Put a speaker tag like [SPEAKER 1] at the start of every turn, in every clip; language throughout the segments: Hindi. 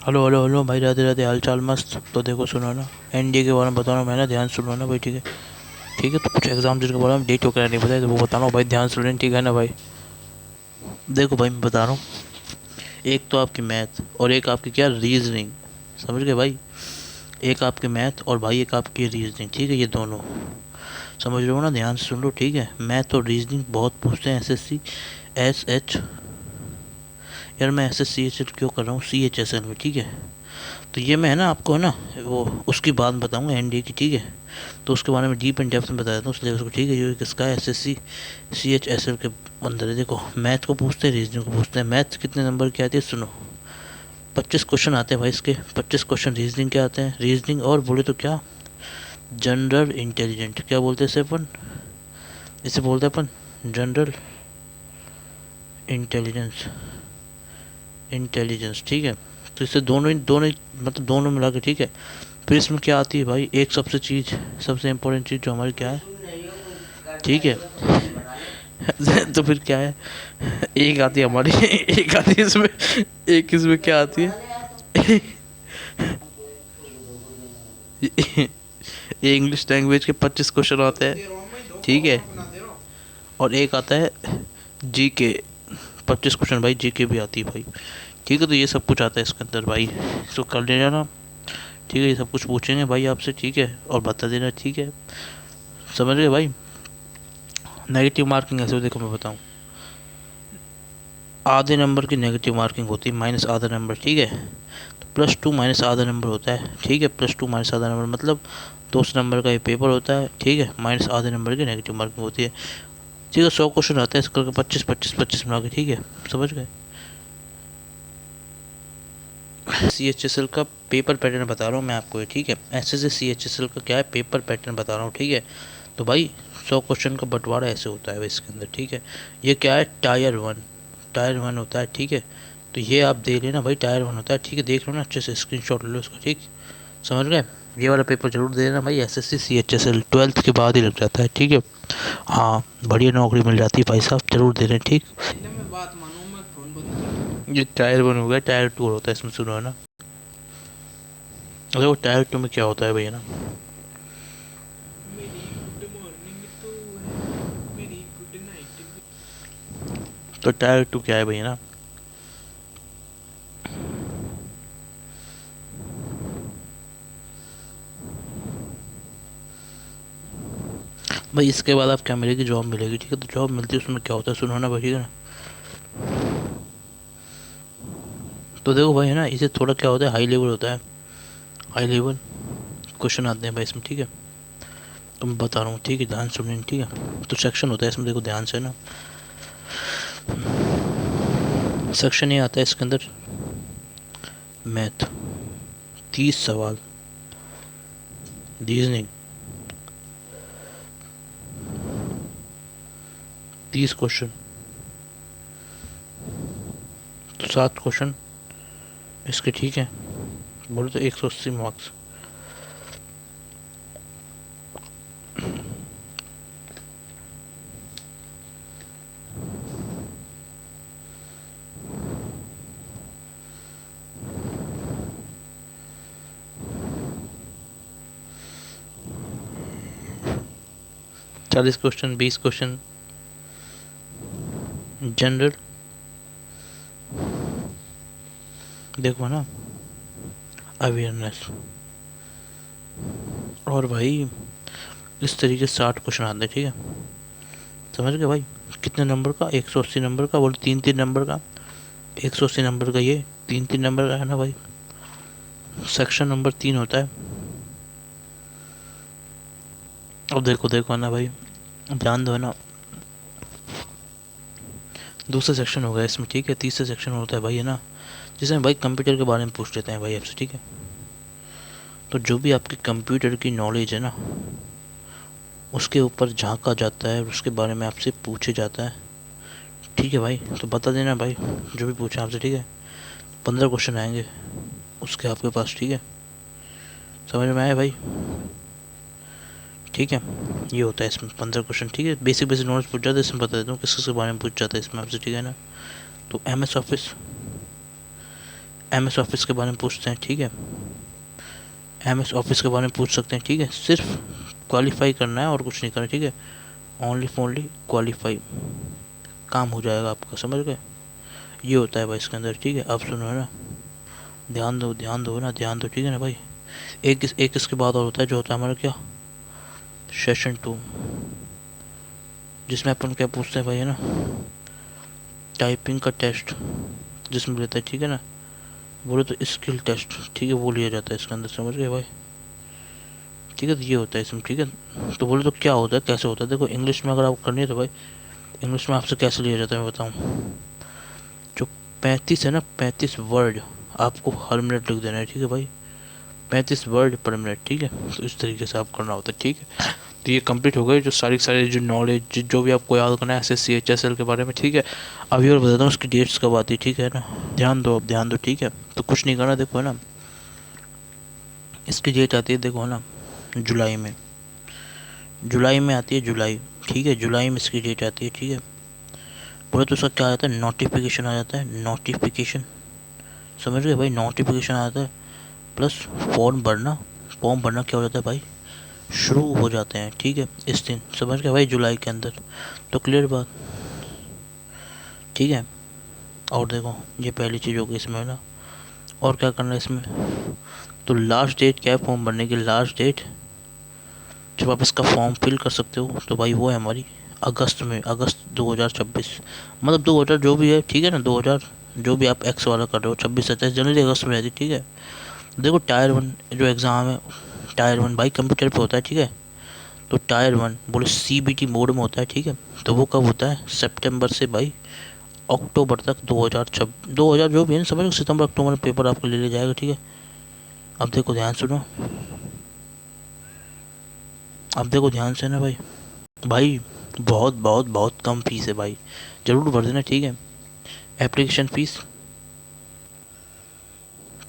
[SPEAKER 1] हेलो हेलो हेलो भाई, राधे राधे, हाल चाल मस्त। तो देखो सुनो ना, एनडीए के बारे में बताना, मैं ना ध्यान सुनो ना भाई, ठीक है। ठीक है, तो कुछ एग्जाम जिनके बारे में डेट वगैरह नहीं बताया तो वो बताना भाई, ध्यान सुन लेना, ठीक है ना भाई। देखो भाई, मैं बता रहा हूँ। एक तो आपकी मैथ और एक आपकी क्या, रीजनिंग। समझ गए भाई। एक आपकी मैथ और भाई एक आपकी रीजनिंग, ठीक है, ये दोनों समझ रहे हो ना, ध्यान से सुन लो, ठीक है। मैथ और रीजनिंग बहुत पूछते हैं एसएससी एस एच। यार मैं S S C H L क्यों कर रहा हूँ, सी एच एस एल में, ठीक है। तो ये मैं है ना आपको, है ना, वो उसकी बात बताऊंगा एनडीए की, ठीक है। तो उसके बारे में डीप एंड डेप्थ में बता देता हूँ उसलिए उसको, ठीक है। ये किसका है, एसएससी सीएचएसएल के अंदर है। देखो, मैथ को पूछते हैं, रीजनिंग को पूछते हैं। मैथ कितने नंबर की आती है सुनो, 25 क्वेश्चन आते हैं भाई इसके। 25 क्वेश्चन रीजनिंग के आते हैं। रीजनिंग और बोले तो क्या, जनरल इंटेलिजेंट, क्या बोलते हैं इसे अपन, इसे बोलते हैं अपन जनरल इंटेलिजेंस, इंटेलिजेंस, ठीक है। तो इससे दोनों ही मतलब दोनों मिला के, ठीक है। फिर इसमें क्या आती है भाई, एक सबसे चीज़, सबसे इम्पोर्टेंट चीज़ जो हमारी क्या है, ठीक है। तो फिर क्या है, एक आती है हमारी एक आती है इसमें, एक इसमें क्या आती है, ये इंग्लिश लैंग्वेज के 25 क्वेश्चन आते हैं, ठीक है। और एक आता है जी के, 25 क्वेश्चन भाई, जी के भी आती है भाई, ठीक है। तो ये सब कुछ आता है इसके अंदर भाई, इसको कर लेना ना, ठीक है। ये सब कुछ पूछेंगे भाई आपसे, ठीक है, और बता देना, ठीक है। समझ गए भाई। नेगेटिव मार्किंग ऐसे देखो मैं बताऊँ, आधे नंबर की नेगेटिव मार्किंग होती है, माइनस आधा नंबर, ठीक है। तो +2 माइनस आधा नंबर होता है, ठीक है। +2 माइनस आधा नंबर मतलब 200 नंबर का ये पेपर होता है, ठीक है। माइनस आधे नंबर की नेगेटिव मार्किंग होती है, ठीक है। 100 क्वेश्चन आता है इस करके, 25 25 25 मिला के, ठीक है। समझ गए। CHSL का पेपर पैटर्न बता रहा हूँ मैं आपको, ठीक है। ऐसे से CHSL का क्या है, पेपर पैटर्न बता रहा हूँ, ठीक है। तो भाई 100 क्वेश्चन का बंटवारा ऐसे होता है इसके अंदर, ठीक है। ये क्या है, टायर 1, टायर 1 होता है, ठीक है। तो ये आप देख लेना भाई, टायर 1 होता है, ठीक है। देख लो ना अच्छे से, स्क्रीनशॉट ले लो उसका, ठीक। समझ गए। ये वाला पेपर जरूर दे देना भाई, एसएससी CHSL 12th के बाद ही लग जाता है, ठीक है। हाँ, बढ़िया नौकरी मिल जाती है भाई साहब, जरूर दे दें, ठीक। ये टायर 1 हो गया, टायर 2 होता है इसमें, सुनो है ना। देखो टायर 2 में क्या होता है भैया ना, तो टायर 2 क्या है भैया ना, भाई इसके बाद आप क्या मिलेगी, जॉब मिलेगी, ठीक है। तो जॉब मिलती है, उसमें क्या होता है सुनो ना भाई, ठीक है ना। तो देखो भाई, है ना, इसे थोड़ा क्या होता है, हाई लेवल होता है, हाई लेवल क्वेश्चन आते हैं भाई इसमें, ठीक है। तो मैं बता रहा हूँ, ठीक है, ध्यान सुनिए, ठीक है। तो सेक्शन होता है इसमें, देखो ध्यान से ना। सेक्शन ये आता है इसके अंदर, मैथ 30 सवाल, रीजनिंग 30 क्वेश्चन, तो 7 क्वेश्चन इसके, ठीक है। बोले तो 180 मार्क्स। 40 क्वेश्चन, 20 क्वेश्चन जनरल, देखो ना, अवेयरनेस। और भाई इस तरीके से 60 क्वेश्चन आते हैं, ठीक है। समझ गए भाई। कितने नंबर का, 180 नंबर का, बोले 3 3 नंबर का, 180 नंबर का, ये 3 3 नंबर का है ना भाई। सेक्शन नंबर 3 होता है। अब देखो देखो ना भाई, ध्यान दो ना। दूसरा सेक्शन हो गया इसमें, ठीक है। तीसरा सेक्शन होता है भाई, है ना, जिसमें भाई कंप्यूटर के बारे में पूछ लेते हैं भाई आपसे, ठीक है। तो जो भी आपकी कंप्यूटर की नॉलेज है ना, उसके ऊपर झांका जाता है, उसके बारे में आपसे पूछे जाता है, ठीक है भाई। तो बता देना भाई, जो भी पूछे आपसे, ठीक है। 15 क्वेश्चन आएंगे उसके आपके पास, ठीक है। समझ में आया भाई, ठीक है। ये होता है इसमें 15 क्वेश्चन, ठीक है। बेसिक बेसिक नॉलेज पूछ जाता है इसमें, बता देता हूँ किस किस के बारे में पूछ जाता है इसमें आपसे, ठीक है ना। तो MS ऑफिस, MS ऑफिस के बारे में पूछते हैं, ठीक है, MS ऑफिस के बारे में पूछ सकते हैं, ठीक है, सिर्फ क्वालिफाई करना है और कुछ नहीं करना, ठीक है, ओनली क्वालिफाई, काम हो जाएगा आपका, समझ गए, ये होता है भाई इसके अंदर, ठीक है। अब सुनो है ना, ध्यान दो ना, ध्यान दो, ठीक है ना भाई। एक इसके बाद और होता है, जो होता है हमारा क्या, सेशन 2, जिसमें अपन क्या पूछते हैं भाई, है ना, टाइपिंग का टेस्ट जिसमें लेता है, ठीक है ना, बोले तो स्किल टेस्ट, ठीक है, वो लिया जाता है इसके अंदर, समझ गए भाई, ठीक है। तो ये होता है इसमें, ठीक है। तो बोले तो क्या होता है, कैसे होता है, देखो इंग्लिश में अगर आप करनी है तो भाई इंग्लिश में आपसे कैसे लिया जाता है मैं बताऊँ। जो 35 है ना, 35 वर्ड आपको हर मिनट लिख देना है, ठीक है भाई, 35 वर्ड पर मिनट, ठीक है। तो इस तरीके से आप करना होता है, ठीक है। तो ये कंप्लीट हो गई जो सारी जो नॉलेज जो भी आपको याद करना है SSC HSL के बारे में, ठीक है। अभी और बताता हूँ उसकी डेट्स कब आती है, ठीक है ना, ध्यान दो, अब ध्यान दो, ठीक है। तो कुछ नहीं करना, देखो है ना, इसकी डेट आती है, देखो है ना, जुलाई में आती है, जुलाई, ठीक है, जुलाई में इसकी डेट आती है, ठीक है। बोले तो उसका क्या आ जाता है, नोटिफिकेशन आ जाता है, नोटिफिकेशन, समझ गए भाई, नोटिफिकेशन आ जाता है, प्लस फॉर्म भरना क्या हो जाता है भाई, शुरू हो जाते हैं, ठीक है, इस दिन, समझ गए भाई, जुलाई के अंदर। तो क्लियर बात, ठीक है। और देखो ये पहली चीज़ होगी इसमें ना, और क्या करना है इसमें, तो लास्ट डेट क्या है फॉर्म भरने की, लास्ट डेट जब आप इसका फॉर्म फिल कर सकते हो तो भाई वो है हमारी अगस्त 2026, मतलब 2000 जो भी है, ठीक है ना, 2000 जो भी आप एक्स वाला कर रहे हो, 26 27 जनवरी अगस्त में रहती, ठीक है। देखो टायर 1 जो एग्ज़ाम है, टायर 1 भाई कंप्यूटर पे होता है, ठीक है। तो टायर 1 बोले CBT मोड में होता है, ठीक है। तो वो कब होता है, सितंबर से भाई अक्टूबर तक 2000 जो भी है ना, समझ लो सितंबर अक्टूबर में पेपर आपको ले लिया जाएगा, ठीक है। अब देखो ध्यान सुनो, अब देखो ध्यान से ना भाई, भाई बहुत बहुत बहुत कम फीस है भाई, ज़रूर भर देना, ठीक है। एप्लीकेशन फ़ीस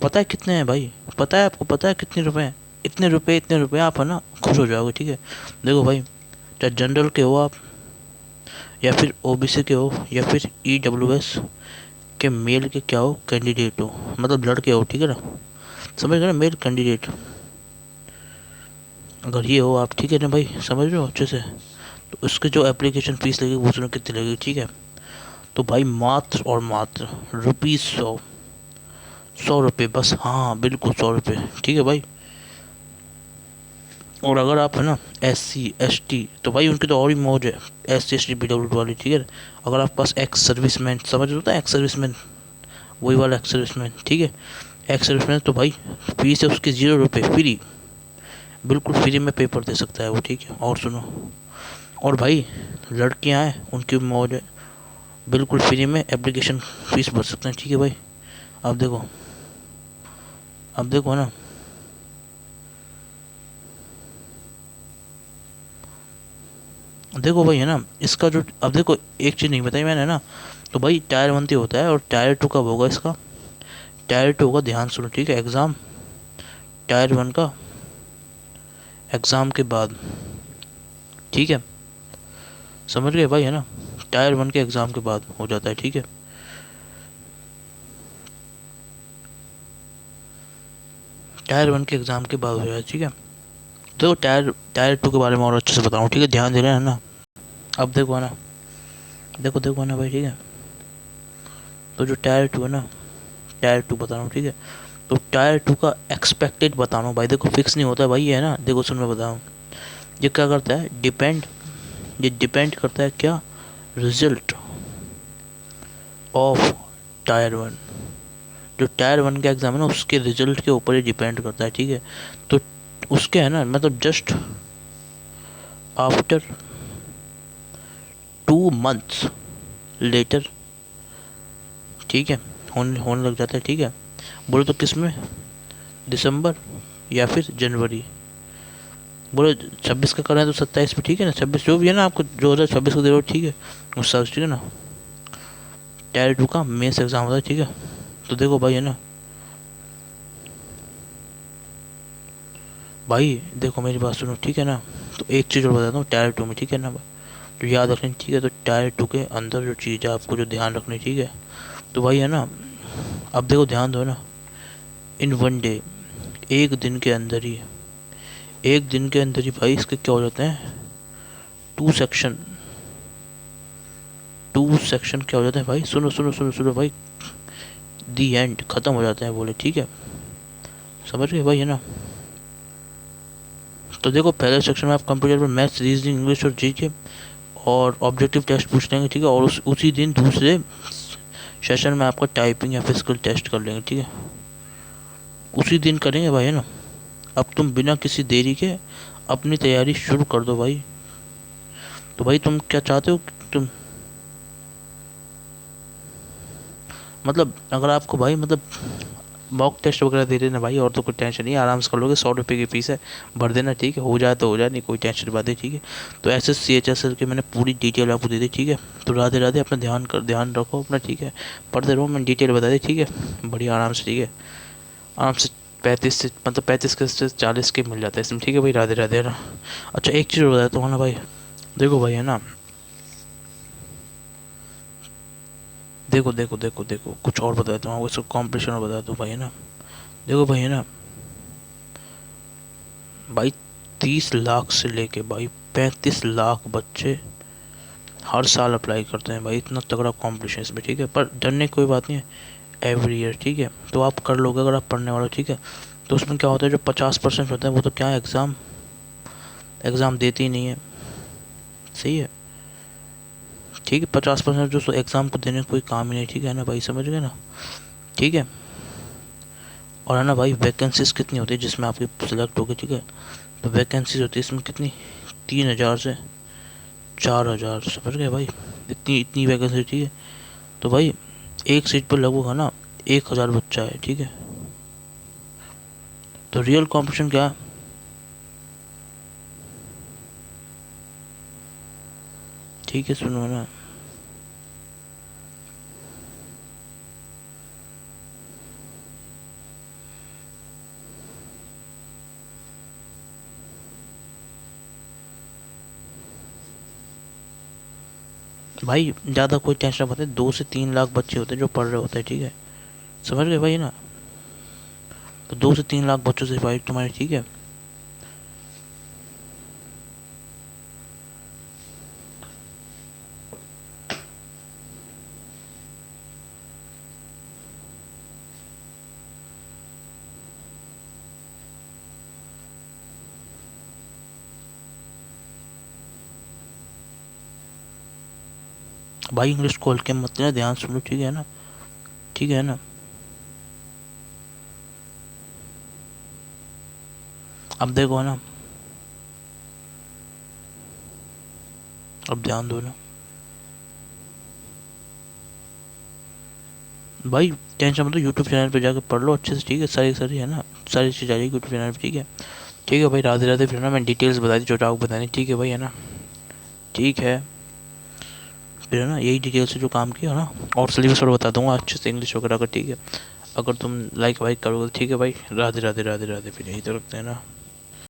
[SPEAKER 1] पता है कितने हैं भाई, पता है आपको, पता है कितने रुपए हैं, इतने रुपए आप है ना खुश हो जाओगे, ठीक है। देखो भाई, चाहे जनरल के हो आप, या फिर OBC के हो, या फिर EWS के मेल के क्या हो, कैंडिडेट हो, मतलब लड़के हो, ठीक है ना, समझ गए ना, मेल कैंडिडेट, अगर ये हो आप, ठीक है ना भाई, समझ रहे हो अच्छे से। तो उसके जो एप्लीकेशन फ़ीस लगेगी वो सुनो कितनी लगेगी, ठीक है। तो भाई मात्र और मात्र ₹100, 100 रुपये बस, हाँ बिल्कुल 100 रुपये, ठीक है भाई। और अगर आप है ना SC ST, तो भाई उनकी तो और ही मौज है, SC ST PWD वाली, ठीक है। अगर आपके पास एक्स सर्विसमैन, समझ होता है एक्स सर्विसमैन, वही वाला एक्स सर्विसमैन, ठीक है, एक्स सर्विसमैन, तो भाई फीस है उसकी 0 रुपये, फ्री, बिल्कुल फ्री में पेपर दे सकता है वो, ठीक है। और सुनो, और भाई लड़कियां हैं उनकी मौज है, बिल्कुल फ्री में एप्लीकेशन फ़ीस भर सकते हैं, ठीक है भाई। अब देखो, अब देखो ना, देखो भाई है ना, इसका जो, अब देखो एक चीज़ नहीं बताई मैंने ना, तो भाई टायर 1 तो होता है, और टायर 2 कब होगा इसका, टायर 2 का ध्यान सुनो, ठीक है, एग्ज़ाम टायर 1 का एग्ज़ाम के बाद, ठीक है, समझ गए भाई है ना, टायर 1 के एग्ज़ाम के बाद हो जाता है, ठीक है। टायर 1 के एग्ज़ाम के बाद हो जाता है, ठीक है। तो टायर टायर 2 के बारे में और अच्छे से बताऊँ, ठीक है, ध्यान दे रहे हैं ना। अब देखो है ना, देखो है ना भाई, ठीक है। तो जो टायर 2 है ना, टायर 2 बता रहा हूँ, ठीक है। तो टायर 2 का एक्सपेक्टेड बता रहा हूँ भाई, देखो फिक्स नहीं होता है भाई, ये है ना, देखो सुन मैं बताऊँ, ये क्या करता है, ये डिपेंड करता है क्या, रिजल्ट ऑफ टायर 1, जो टायर 1 का एग्ज़ाम है ना उसके रिजल्ट के ऊपर ही डिपेंड करता है, ठीक है। तो उसके है ना, मतलब जस्ट आफ्टर 2 मंथ्स लेटर, ठीक है, होने लग जाता है, ठीक है। बोले तो किस में, दिसंबर या फिर जनवरी, बोले 26 का करें तो 27 में, ठीक है ना, 26 जो भी है ना आपको, 2026 को दे रहे हो, ठीक है, उस साल, ठीक है ना। टायर 2 का मेंस एग्ज़ाम होता है, ठीक है। तो देखो भाई है ना, भाई देखो मेरी बात सुनो, ठीक है ना। तो एक चीज़ और बताता हूँ टायर 2 में, ठीक है ना, तो याद रखनी, ठीक है। तो टायर 2 के अंदर जो चीज़ है आपको जो ध्यान रखनी, ठीक है। तो भाई है ना, अब देखो ध्यान दो ना, इन वन डे, एक दिन के अंदर ही, एक दिन के अंदर ही भाई इसके क्या हो जाते हैं, टू सेक्शन, टू सेक्शन क्या हो जाते हैं भाई, सुनो सुनो सुनो सुनो भाई, दी एंड, खत्म हो जाते हैं बोले, ठीक है, समझ गए भाई, है ना। तो देखो पहले सेक्शन में आप कंप्यूटर पर मैथ्स, रीजनिंग, इंग्लिश और जीके और ऑब्जेक्टिव टेस्ट पूछ लेंगे, ठीक है, और उसी दिन दूसरे सेशन में आपका टाइपिंग या फिजिकल टेस्ट कर लेंगे, ठीक है, उसी दिन करेंगे भाई, है ना। अब तुम बिना किसी देरी के अपनी तैयारी शुरू कर दो भाई। तो भाई तुम क्या चाहते हो, तुम मतलब अगर आपको भाई मतलब मॉक टेस्ट वगैरह दे देना भाई, और तो कोई टेंशन नहीं, आराम से कर लोगे, 100 रुपये की फीस है, भर देना, ठीक है, हो जाए तो हो जाए, नहीं कोई टेंशन बात है, ठीक है। तो ऐसे CHSL की मैंने पूरी डिटेल आपको दे दी, ठीक है। तो राधे राधे, अपना ध्यान रखो अपना, ठीक है, पढ़ते रहो, मैंने डिटेल बता दी, ठीक है, बढ़िया आराम से, ठीक है, आराम से 35 से मतलब 35 के से 40 के मिल जाता है इसमें, ठीक है भाई, राधे राधे, है ना। अच्छा एक चीज़ बताता हूँ ना भाई, देखो भाई, है ना, देखो देखो देखो देखो कुछ और बताता हूँ, इसको कॉम्पिटिशन और बताता हूँ भाई, है ना। देखो भाई, है ना भाई, 30 लाख से लेके भाई 35 लाख बच्चे हर साल अप्लाई करते हैं भाई, इतना तगड़ा कंपटीशन इसमें, ठीक है, पर डरने की कोई बात नहीं है, एवरी ईयर, ठीक है, तो आप कर लोगे अगर आप पढ़ने वाले हो, ठीक है। तो उसमें क्या होता है, जो 50% होता है वो तो क्या है, एग्ज़ाम, एग्ज़ाम देते ही नहीं है, सही है, ठीक है, 50% जो एग्ज़ाम को देने का कोई काम ही नहीं, ठीक है ना भाई, समझ गए ना, ठीक है। और है ना भाई, वैकेंसीज कितनी होती है जिसमें आपकी सिलेक्ट होगी, ठीक है, तो वैकेंसीज होती है इसमें कितनी, 3,000 से 4,000, समझ गए भाई, इतनी इतनी वैकेंसी, ठीक है। तो भाई एक सीट पर लगभग है ना 1,000 बच्चा है, ठीक है, तो रियल कंपटीशन क्या है, ठीक है, सुनो ना भाई, ज़्यादा कोई टेंशन मत है, 2 से 3 लाख बच्चे होते हैं जो पढ़ रहे होते हैं, ठीक है, समझ गए भाई ना। तो 2 से 3 लाख बच्चों से भाई तुम्हारी, ठीक है, भाई इंग्लिश खोल के मत लेना, ध्यान सुनो, ठीक है ना, ठीक है ना। अब देखो ना, अब ध्यान दो ना भाई, टेंशन मतलब यूट्यूब चैनल पे जाकर पढ़ लो अच्छे से, ठीक है, सारी सारी, है ना, सारी चीज़ आ जाएगी यूट्यूब चैनल पे, ठीक है, ठीक है भाई, राधे राधे, फिर ना मैं डिटेल्स बता दी जो आपको बतानी, ठीक है भाई, है ना, ठीक है, फिर है ना यही डिटेल से जो काम किया ना, और सिलेबस और बता दूंगा अच्छे से इंग्लिश वगैरह का, ठीक है, अगर तुम लाइक वाइक करोगे, ठीक है भाई, राधे राधे राधे राधे, फिर यही तो रखते हैं ना।